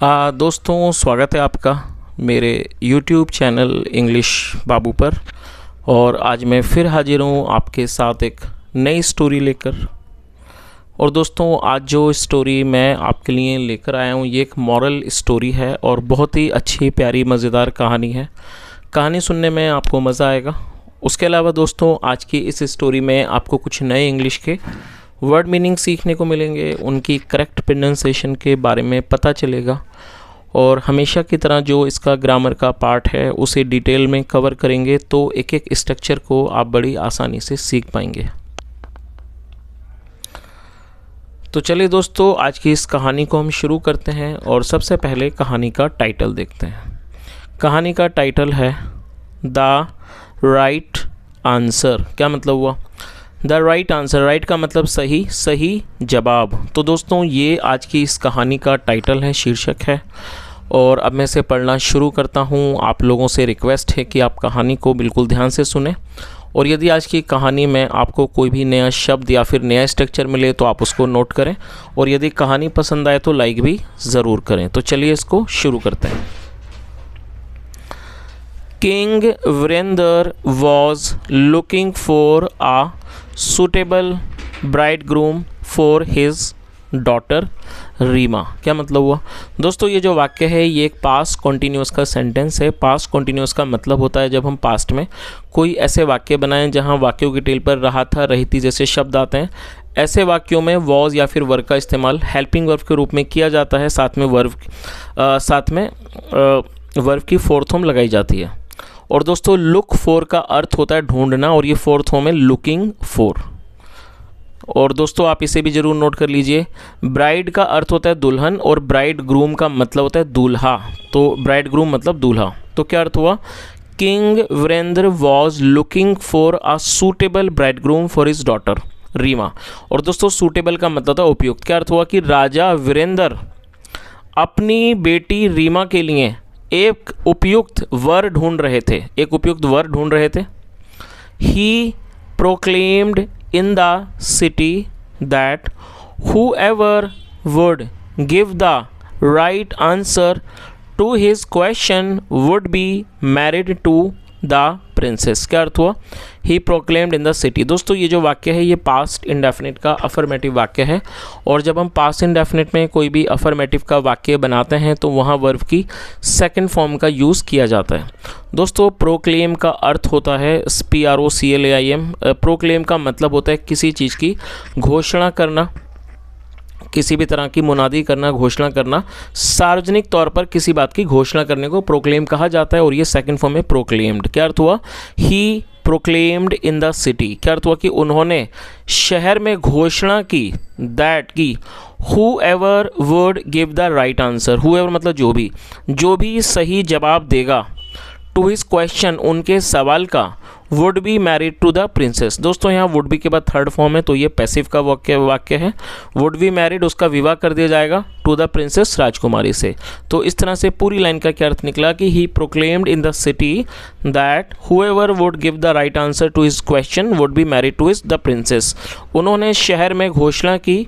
दोस्तों, स्वागत है आपका मेरे YouTube चैनल इंग्लिश बाबू पर। और आज मैं फिर हाजिर हूँ आपके साथ एक नई स्टोरी लेकर। और दोस्तों, आज जो स्टोरी मैं आपके लिए लेकर आया हूँ ये एक मॉरल स्टोरी है और बहुत ही अच्छी प्यारी मज़ेदार कहानी है। कहानी सुनने में आपको मज़ा आएगा। उसके अलावा दोस्तों, आज की इस स्टोरी में आपको कुछ नए इंग्लिश के वर्ड मीनिंग सीखने को मिलेंगे, उनकी करेक्ट प्रोनाउंसिएशन के बारे में पता चलेगा और हमेशा की तरह जो इसका ग्रामर का पार्ट है उसे डिटेल में कवर करेंगे, तो एक एक स्ट्रक्चर को आप बड़ी आसानी से सीख पाएंगे। तो चलिए दोस्तों, आज की इस कहानी को हम शुरू करते हैं और सबसे पहले कहानी का टाइटल देखते हैं। कहानी का टाइटल है द राइट आंसर। क्या मतलब हुआ? The right answer. राइट का मतलब सही, सही जवाब। तो दोस्तों, ये आज की इस कहानी का टाइटल है, शीर्षक है। और अब मैं इसे पढ़ना शुरू करता हूँ। आप लोगों से रिक्वेस्ट है कि आप कहानी को बिल्कुल ध्यान से सुने और यदि आज की कहानी में आपको कोई भी नया शब्द या फिर नया स्ट्रक्चर मिले तो आप उसको नोट करें और यदि कहानी पसंद आए तो लाइक भी ज़रूर करें। तो चलिए इसको शुरू करते हैं। King Virender was looking for a suitable bridegroom for his daughter Reema. क्या मतलब हुआ? दोस्तों, ये जो वाक्य है ये एक पास्ट कॉन्टीन्यूअस का सेंटेंस है। पास्ट कॉन्टीन्यूअस का मतलब होता है जब हम पास्ट में कोई ऐसे वाक्य बनाएं जहां वाक्यों की टेल पर रहा था, रही थी जैसे शब्द आते हैं। ऐसे वाक्यों में वॉज या फिर वर्ब का इस्तेमाल हेल्पिंग वर्ब के रूप में किया जाता है। साथ में वर्ब की फोर्थ फॉर्म लगाई जाती है। और दोस्तों, लुक फॉर का अर्थ होता है ढूंढना और ये फोर्थ फॉर्म है लुकिंग फॉर। और दोस्तों, आप इसे भी जरूर नोट कर लीजिए। ब्राइड का अर्थ होता है दुल्हन और ब्राइड ग्रूम का मतलब होता है दूल्हा। तो ब्राइड ग्रूम मतलब दूल्हा। तो क्या अर्थ हुआ? King Virendra was looking for a suitable bridegroom for his daughter Reema. और दोस्तों, सूटेबल का मतलब था उपयुक्त। क्या अर्थ हुआ कि राजा वीरेंद्र अपनी बेटी रीमा के लिए एक उपयुक्त वर ढूंढ रहे थे। एक उपयुक्त वर ढूंढ रहे थे। ही proclaimed in the city that whoever would give the right answer to his question would be married to the princess। क्या अर्थ हुआ? He proclaimed in the city। दोस्तों, ये जो वाक्य है ये पास्ट इंडेफिनिट का अफर्मेटिव वाक्य है और जब हम पास्ट इंडेफिनिट में कोई भी अफर्मेटिव का वाक्य बनाते हैं तो वहाँ वर्ब की सेकंड फॉर्म का यूज़ किया जाता है। दोस्तों, प्रोक्लेम का अर्थ होता है PROCLAIM। प्रोक्लेम का मतलब होता है किसी चीज़ की घोषणा करना, किसी भी तरह की मुनादी करना, घोषणा करना। सार्वजनिक तौर पर किसी बात की घोषणा करने को प्रोक्लेम कहा जाता है और ये सेकंड फॉर्म में प्रोक्लेम्ड। क्या अर्थ हुआ? ही प्रोक्लेम्ड इन द सिटी। क्या अर्थ हुआ कि उन्होंने शहर में घोषणा की दैट की whoever would give the right answer. Whoever मतलब जो भी सही जवाब देगा टू हिज क्वेश्चन, उनके सवाल का, would be married to the princess. दोस्तों, यहाँ वुड बी के बाद थर्ड फॉर्म है तो ये पैसिव का वाक्य है। वुड बी मैरिड, उसका विवाह कर दिया जाएगा टू द प्रिंसेस, राजकुमारी से। तो इस तरह से पूरी लाइन का क्या अर्थ निकला कि he proclaimed in the city that whoever would give the right answer to his question would be married to his the princess. उन्होंने शहर में घोषणा की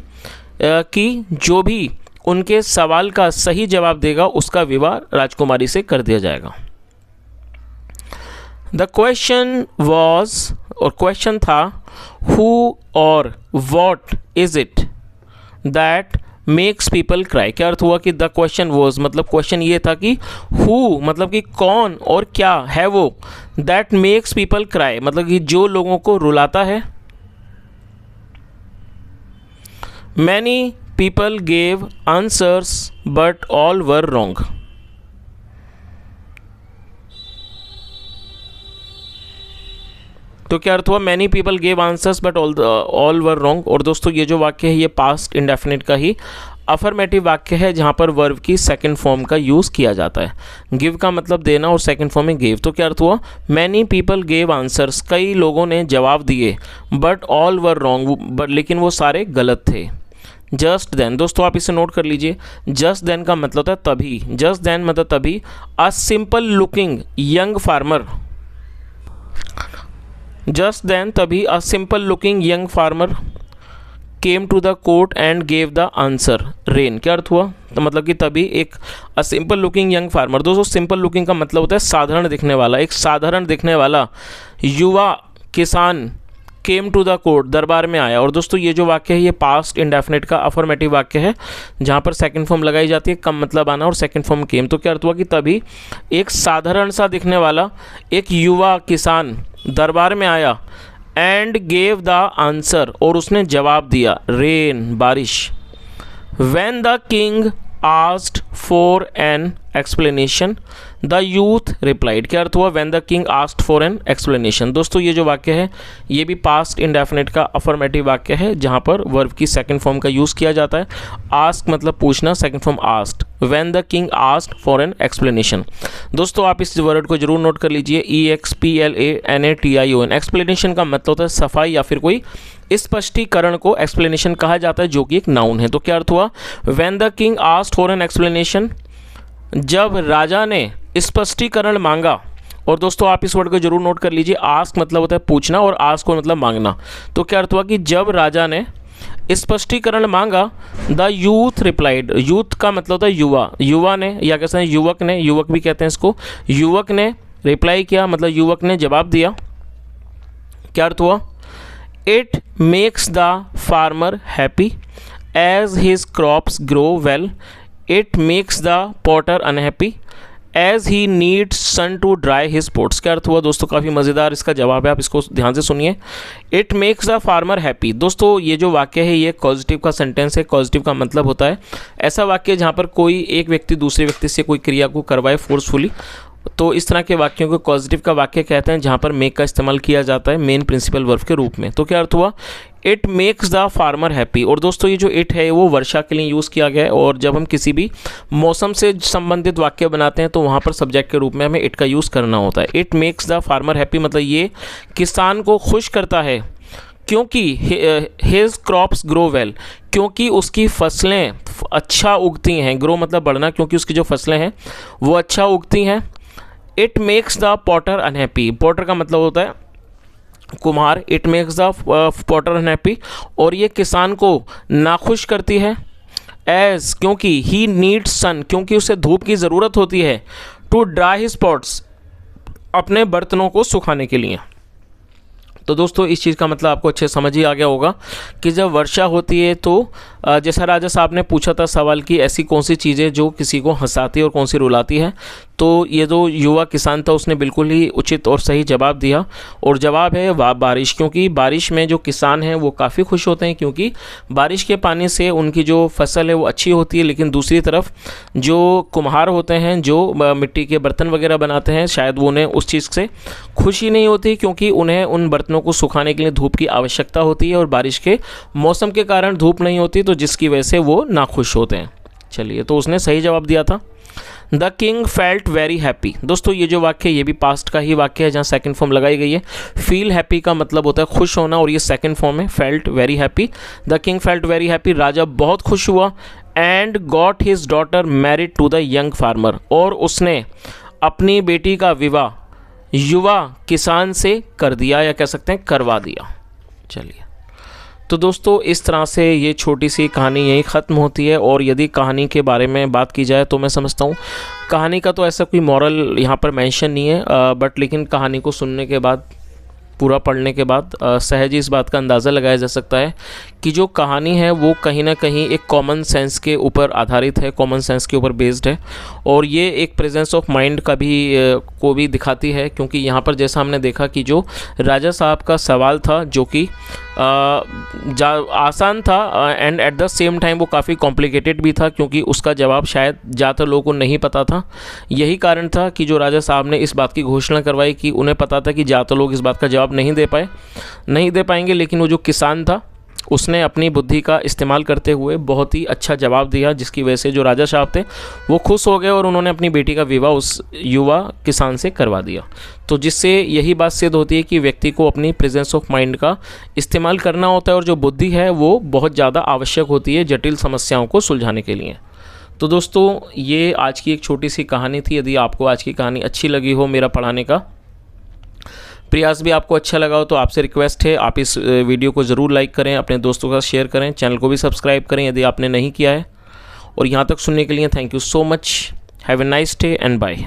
कि जो भी उनके सवाल का सही जवाब देगा उसका विवाह राजकुमारी से कर दिया जाएगा। द क्वेश्चन वॉज, और क्वेश्चन था हु और what is it that makes people cry. क्या अर्थ हुआ कि द क्वेश्चन वॉज मतलब क्वेश्चन ये था कि हु मतलब कि कौन और क्या है वो, दैट मेक्स पीपल क्राई मतलब कि जो लोगों को रुलाता है। Many people gave answers but all were wrong. तो क्या अर्थ हुआ? Many people gave answers but all were wrong. और दोस्तों, ये जो वाक्य है ये पास्ट इंडेफिनिट का ही अफर्मेटिव वाक्य है जहाँ पर वर्ब की सेकंड फॉर्म का यूज़ किया जाता है। गिव का मतलब देना और सेकंड फॉर्म में गेव। तो क्या अर्थ हुआ? मैनी पीपल गेव आंसर्स, कई लोगों ने जवाब दिए, बट ऑल वर रॉन्ग, लेकिन वो सारे गलत थे। जस्ट देन, दोस्तों आप इसे नोट कर लीजिए। जस्ट देन का मतलब होता है तभी। जस्ट देन मतलब तभी। A simple looking young farmer, just then तभी a simple looking young farmer came to the court and gave the answer rain. क्या अर्थ हुआ? तो मतलब कि तभी एक सिंपल लुकिंग यंग फार्मर, दोस्तों सिंपल लुकिंग का मतलब होता है साधारण दिखने वाला, एक साधारण दिखने वाला युवा किसान केम टू द कोर्ट, दरबार में आया। और दोस्तों ये जो वाक्य है ये पास्ट इंडेफिनिट का अफर्मेटिव वाक्य है, जहाँ पर सेकंड फॉर्म लगाई जाती है, कम मतलब आना, और सेकंड फॉर्म केम। तो क्या अर्थ हुआ कि तभी एक साधारण सा दिखने वाला एक युवा किसान दरबार में आया, एंड गेव द आंसर, और उसने जवाब दिया, रेन, बारिश। When the king asked for an explanation the youth replied. क्या अर्थ हुआ? When the king asked for an explanation. दोस्तों ये जो वाक्य है ये भी पास्ट इंडेफिनिट का अफर्मेटिव वाक्य है, जहाँ पर वर्ब की सेकंड फॉर्म का यूज़ किया जाता है। आस्क मतलब पूछना, second form asked. When the king asked for an explanation. दोस्तों आप इस वर्ड को जरूर नोट कर लीजिए, EXPLANATION। एक्सप्लेनेशन का मतलब होता है सफाई या फिर कोई स्पष्टीकरण को एक्सप्लेनेशन कहा जाता है, जो कि एक नाउन है। तो क्या अर्थ हुआ? When the king asked for an explanation, जब राजा ने स्पष्टीकरण मांगा। और दोस्तों आप इस वर्ड को जरूर नोट कर लीजिए, आस्क मतलब होता है पूछना और आस्क को मतलब मांगना। तो क्या अर्थ हुआ कि जब राजा ने स्पष्टीकरण मांगा, द यूथ रिप्लाइड। यूथ का मतलब होता है युवा, युवा ने या कैसे हैं युवक ने, युवक भी कहते हैं इसको, युवक ने रिप्लाई किया मतलब युवक ने जवाब दिया। क्या अर्थ हुआ? It makes the farmer happy as his crops grow well, it makes the potter unhappy as he needs sun to dry his pots. क्या अर्थ हुआ? दोस्तों काफ़ी मज़ेदार इसका जवाब है, आप इसको ध्यान से सुनिए। It makes the farmer happy. दोस्तों ये जो वाक्य है ये कॉजिटिव का सेंटेंस है। कॉजिटिव का मतलब होता है ऐसा वाक्य जहाँ पर कोई एक व्यक्ति दूसरे व्यक्ति से कोई क्रिया को करवाए फोर्सफुली। तो इस तरह के वाक्यों को पॉजिटिव का वाक्य कहते हैं, जहाँ पर मेक का इस्तेमाल किया जाता है मेन प्रिंसिपल वर्ब के रूप में। तो क्या अर्थ हुआ? It makes the farmer happy. और दोस्तों ये जो इट है वो वर्षा के लिए यूज़ किया गया है, और जब हम किसी भी मौसम से संबंधित वाक्य बनाते हैं तो वहाँ पर सब्जेक्ट के रूप में हमें इट का यूज़ करना होता है। It makes the farmer happy मतलब ये किसान को खुश करता है, क्योंकि हिज क्रॉप्स ग्रो वेल, क्योंकि उसकी फसलें अच्छा उगती हैं। ग्रो मतलब बढ़ना, क्योंकि उसकी जो फसलें हैं वो अच्छा उगती हैं। It makes the potter unhappy. Potter का मतलब होता है कुम्हार। It makes the potter unhappy, और ये किसान को नाखुश करती है। एज क्योंकि ही नीड्स सन, क्योंकि उसे धूप की ज़रूरत होती है। टू ड्राई हिज पॉट्स, अपने बर्तनों को सुखाने के लिए। तो दोस्तों इस चीज़ का मतलब आपको अच्छे समझ ही आ गया होगा कि जब वर्षा होती है तो जैसा राजा साहब ने पूछा था सवाल कि ऐसी कौन सी चीज़ें जो किसी को हंसाती है और कौन सी रुलाती है, तो ये जो युवा किसान था उसने बिल्कुल ही उचित और सही जवाब दिया, और जवाब है बारिश। क्योंकि बारिश में जो किसान हैं वो काफ़ी खुश होते हैं, क्योंकि बारिश के पानी से उनकी जो फसल है वो अच्छी होती है। लेकिन दूसरी तरफ जो कुम्हार होते हैं, जो मिट्टी के बर्तन वगैरह बनाते हैं, शायद वो उन्हें उस चीज़ से खुशी नहीं होती, क्योंकि उन्हें उन बर्तनों को सुखाने के लिए धूप की आवश्यकता होती है, और बारिश के मौसम के कारण धूप नहीं होती, तो जिसकी वजह से वो नाखुश होते हैं। चलिए, तो उसने सही जवाब दिया था। The king felt very happy. दोस्तों ये जो वाक्य है ये भी पास्ट का ही वाक्य है, जहाँ सेकंड फॉर्म लगाई गई है। फील हैप्पी का मतलब होता है खुश होना, और ये सेकंड फॉर्म है felt very happy. The king felt very happy, राजा बहुत खुश हुआ। And got his daughter married to the young farmer, और उसने अपनी बेटी का विवाह युवा किसान से कर दिया, या कह सकते हैं करवा दिया। चलिए, तो दोस्तों इस तरह से ये छोटी सी कहानी यहीं ख़त्म होती है। और यदि कहानी के बारे में बात की जाए तो मैं समझता हूँ कहानी का तो ऐसा कोई मॉरल यहाँ पर मेंशन नहीं है, बट लेकिन कहानी को सुनने के बाद, पूरा पढ़ने के बाद सहज ही इस बात का अंदाज़ा लगाया जा सकता है कि जो कहानी है वो कहीं ना कहीं एक कॉमन सेंस के ऊपर आधारित है, कॉमन सेंस के ऊपर बेस्ड है, और ये एक प्रेजेंस ऑफ माइंड का भी को भी दिखाती है। क्योंकि यहाँ पर जैसा हमने देखा कि जो राजा साहब का सवाल था जो कि आसान था and at the same time वो काफ़ी कॉम्प्लिकेटेड भी था, क्योंकि उसका जवाब शायद ज़्यादातर लोगों को नहीं पता था। यही कारण था कि जो राजा साहब ने इस बात की घोषणा करवाई कि उन्हें पता था कि ज़्यादातर लोग इस बात का जवाब नहीं दे पाएंगे, लेकिन वो जो किसान था उसने अपनी बुद्धि का इस्तेमाल करते हुए बहुत ही अच्छा जवाब दिया, जिसकी वजह से जो राजा साहब थे वो खुश हो गए और उन्होंने अपनी बेटी का विवाह उस युवा किसान से करवा दिया। तो जिससे यही बात सिद्ध होती है कि व्यक्ति को अपनी प्रेजेंस ऑफ माइंड का इस्तेमाल करना होता है, और जो बुद्धि है वो बहुत ज़्यादा आवश्यक होती है जटिल समस्याओं को सुलझाने के लिए। तो दोस्तों ये आज की एक छोटी सी कहानी थी। यदि आपको आज की कहानी अच्छी लगी हो मेरा पढ़ाने का, प्रयास भी आपको अच्छा लगा हो तो आपसे रिक्वेस्ट है आप इस वीडियो को ज़रूर लाइक करें, अपने दोस्तों का शेयर करें, चैनल को भी सब्सक्राइब करें यदि आपने नहीं किया है। और यहाँ तक सुनने के लिए thank you so much. Have a nice day and bye.